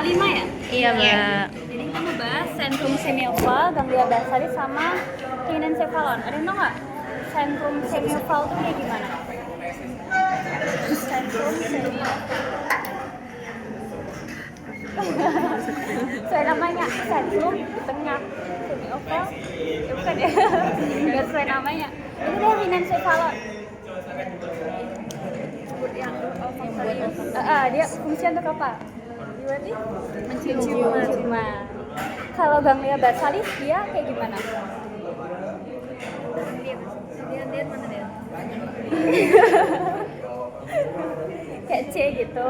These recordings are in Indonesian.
5 ya? Iya, Mbak. Jadi kita ngebahas sentrum semioval, ganglia basalis sama kinencephalon. Ada yang tau nggak? Sentrum semioval itu kayak gimana? Sentrum semioval. Sesuai namanya, sentrum di tengah, semioval. Ya bukan ya? Nggak sesuai namanya. Ini dia kinencephalon. Dia fungsi untuk apa? Berarti mencium. Kalau ganglia basalis dia kayak gimana? Lihat mana dia? Kayak C gitu.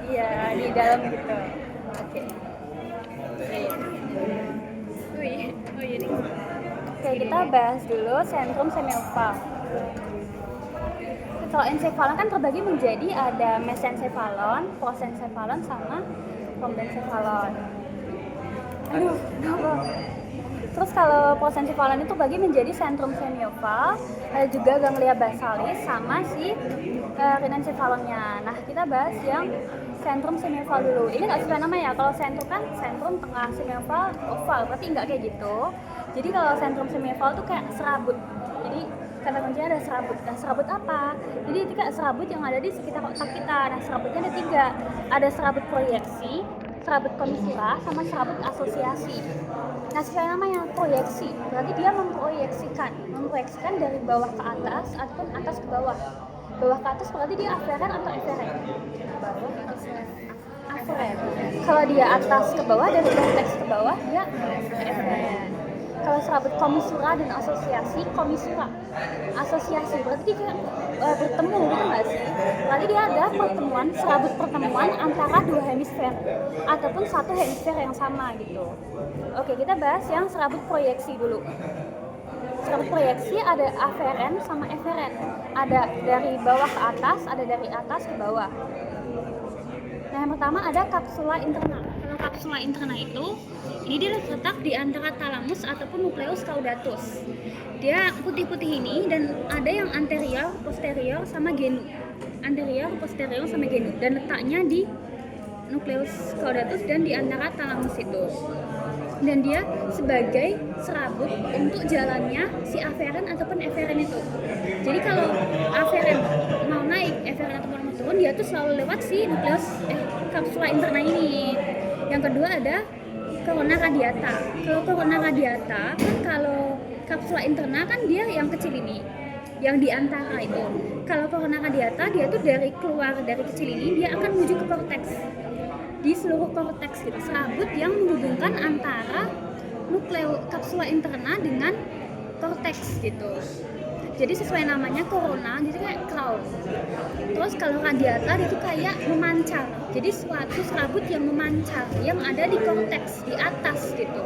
Iya, di dalam gitu. Oke. Oke, kita bahas dulu sentrum semioval. Kalau encephalon kan terbagi menjadi ada mesencephalon, prosencephalon, sama rhombencephalon. Kenapa? Terus kalau prosencephalon itu bagi menjadi sentrum semioval, ada juga ganglia basalis sama si kinencephalonnya. Nah, kita bahas yang sentrum semioval dulu. Ini nggak sesuai nama ya. Kalau sentrum kan sentrum tengah, semioval oval, berarti nggak kayak gitu. Jadi kalau sentrum semioval tuh kayak serabut. Jadi kata kuncinya ada serabut. Nah, serabut apa? Jadi itu kayak serabut yang ada di sekitar otak kita. Nah, serabutnya ada 3. Ada serabut proyeksi, serabut komisura, sama serabut asosiasi. Nah, sesuai namanya proyeksi, berarti dia memproyeksikan dari bawah ke atas ataupun atas ke bawah. Bawah ke atas berarti dia aferen atau eferen? Bawah aferen. Kalau dia atas ke bawah, dari konteks ke bawah dia eferen. Kalau serabut komisura dan asosiasi, komisura asosiasi berarti dia bertemu gitu nggak sih? Berarti dia ada serabut pertemuan antara 2 hemisfer ataupun satu hemisfer yang sama gitu. Oke, kita bahas yang serabut proyeksi dulu. Serabut proyeksi ada aferen sama eferen. Ada dari bawah ke atas, ada dari atas ke bawah. Nah, yang pertama ada kapsula interna. Kalau kapsula interna itu, ini dia terletak di antara thalamus ataupun nucleus caudatus. Dia putih-putih ini dan ada yang anterior, posterior, sama genu. Anterior, posterior, sama genu. Dan letaknya di nucleus caudatus dan di antara thalamus itu. Dan dia sebagai serabut untuk jalannya si aferen ataupun eferen itu. Jadi kalau aferen mau naik, eferen ataupun mau turun, dia tuh selalu lewat si nucleus kapsula interna ini. Yang kedua ada corona radiata. Kalau corona radiata kan kalau kapsula interna kan dia yang kecil ini, yang di antara itu. Kalau corona radiata dia tuh dari keluar dari kecil ini dia akan menuju ke korteks. Di seluruh korteks gitu, serabut yang menghubungkan antara nukleus kapsula interna dengan korteks gitu. Jadi sesuai namanya corona, jadi kayak crown. Terus kalau radiata dia tuh kayak memancar. Jadi suatu serabut yang memancar, yang ada di korteks, di atas gitu.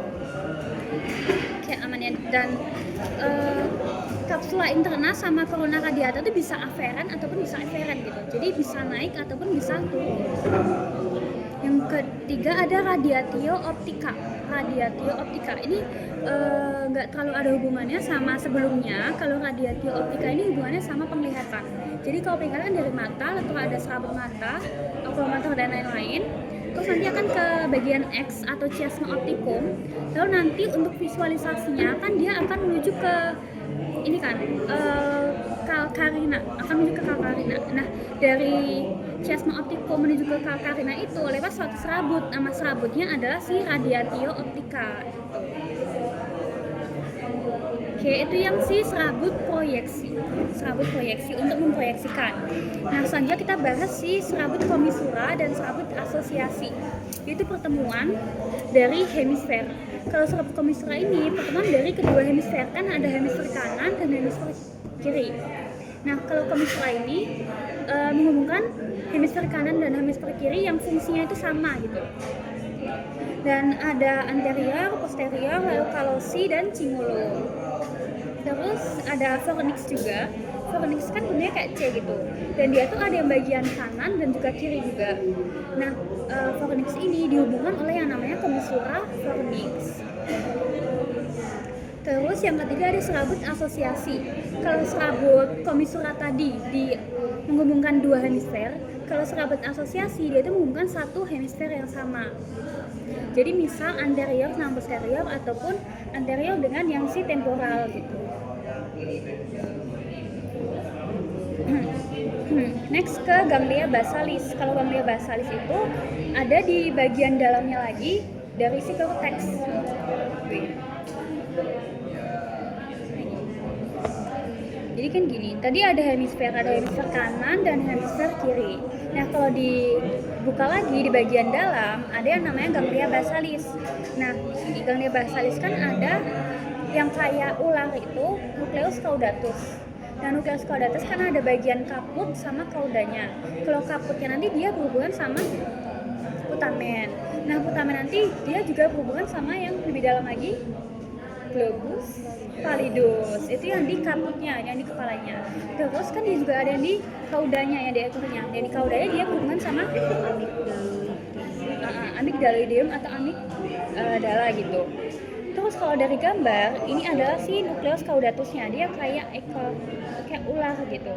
Kayak amannya. Dan kapsula interna sama corona radiata itu bisa aferen ataupun bisa eferen gitu. Jadi bisa naik ataupun bisa turun. Yang ketiga ada radiatio optica. Radiatio optica ini nggak terlalu ada hubungannya sama sebelumnya. Kalau radiatio optica ini hubungannya sama penglihatan. Jadi kalau penglihatan dari mata, atau ada serabut mata, oculomotor dan lain-lain. Terus nanti akan ke bagian X atau chiasma opticum. Lalu nanti untuk visualisasinya kan dia akan menuju ke ini kan kalkarina, akan menuju ke kalkarina. Nah, dari chiasma opticum menuju ke kalkarina itu lewat suatu serabut. Nama serabutnya adalah si radiatio optica. Oke, itu yang si serabut proyeksi untuk memproyeksikan. Nah, selanjutnya kita bahas si serabut komisura dan serabut asosiasi. Itu pertemuan dari hemisfer. Kalau serabut komisura ini pertemuan dari kedua hemisfer, kan ada hemisfer kanan dan hemisfer kiri. Nah, kalau komisura ini menghubungkan hemisfer kanan dan hemisfer kiri yang fungsinya itu sama gitu. Dan ada anterior, posterior, lalu kalosi dan cingulum. Terus ada fornix juga. Fornix kan bentuknya kayak C gitu. Dan dia tuh ada yang bagian kanan dan juga kiri juga. Nah, fornix ini dihubungkan oleh yang namanya komisura fornix. Terus yang ketiga ada serabut asosiasi. Kalau serabut komisura tadi menghubungkan dua hemisfer, kalau serabat asosiasi dia itu menghubungkan satu hemisfer yang sama. Jadi misal anterior sama posterior ataupun anterior dengan yang si temporal gitu. Next ke ganglia basalis. Kalau ganglia basalis itu ada di bagian dalamnya lagi dari si cortex. Jadi kan gini, tadi ada hemisfer kanan dan hemisfer kiri. Nah kalau dibuka lagi di bagian dalam ada yang namanya ganglia basalis. Nah di ganglia basalis kan ada yang kayak ular itu nucleus caudatus. Nah nucleus caudatus kan ada bagian kaput sama caudanya. Kalau kaputnya nanti dia berhubungan sama putamen. Nah putamen nanti dia juga berhubungan sama yang lebih dalam lagi, globus pallidus. Itu yang di kaputnya, yang di kepalanya. Terus kan dia juga ada yang di caudanya, yang di ekornya. Yang di caudanya dia berhubungan sama amygdaloideum atau amygdala gitu. Terus kalau dari gambar ini adalah si nucleus caudatusnya, dia kayak ekor, kayak ular gitu.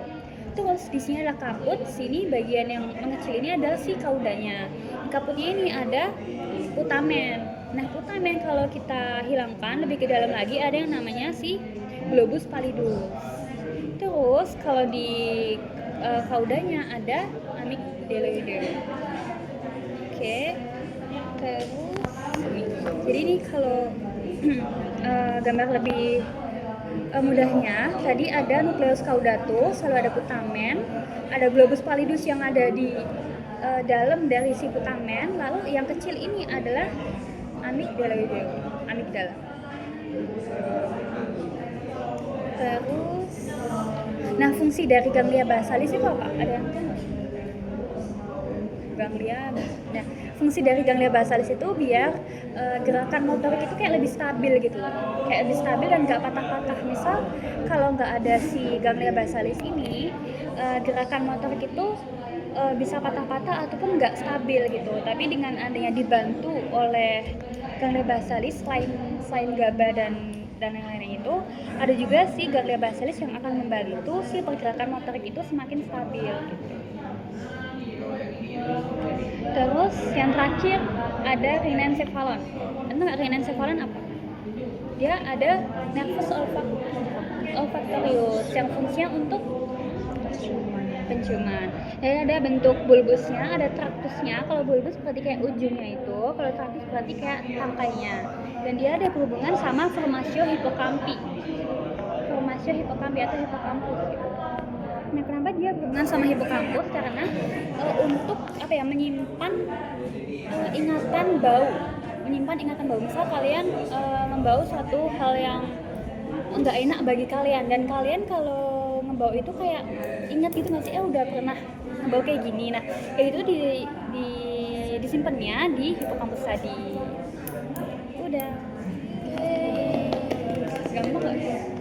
Terus di sini adalah kaput, sini bagian yang mengecil ini adalah si caudanya. Di kaputnya ini ada putamen. Nah putamen kalau kita hilangkan lebih ke dalam lagi ada yang namanya si globus pallidus. Terus kalau di caudanya ada amygdaloideum. Oke. Terus jadi ini kalau gambar lebih mudahnya, tadi ada nucleus caudatus, lalu ada putamen, ada globus pallidus yang ada di dalam dari si putamen, lalu yang kecil ini adalah amygdaloideum, amygdala. Terus, nah fungsi dari ganglia basalis itu apa? Ada yang tahu? Ganglia. Nah, fungsi dari ganglia basalis itu biar gerakan motorik itu kayak lebih stabil gitu loh. Kayak lebih stabil dan nggak patah-patah. Misal kalau nggak ada si ganglia basalis ini, gerakan motorik itu bisa patah-patah ataupun nggak stabil gitu. Tapi dengan adanya dibantu oleh ganglia basalis selain GABA dan yang lainnya itu, ada juga si ganglia basalis yang akan membantu si pergerakan motorik itu semakin stabil gitu. Terus yang terakhir ada rhinencephalon. Entah rhinencephalon apa? Dia ada nervus olfactorius yang fungsinya untuk penciuman. Dan ada bentuk bulbusnya, ada traktusnya. Kalau bulbus berarti kayak ujungnya itu, kalau traktus berarti kayak tangkainya. Dan dia ada berhubungan sama formatio hippocampi. Formatio hippocampi atau hippocampus gitu. Nah, kenapa dia berhubungan sama hippocampus? Karena untuk menyimpan ingatan bau. Misal kalian membau suatu hal yang nggak enak bagi kalian, dan kalian kalau ngebau itu kayak ingat gitu nggak sih? Udah pernah ngebau kayak gini. Nah, kayak itu disimpannya di hippocampus tadi. Udah. Gampang nggak?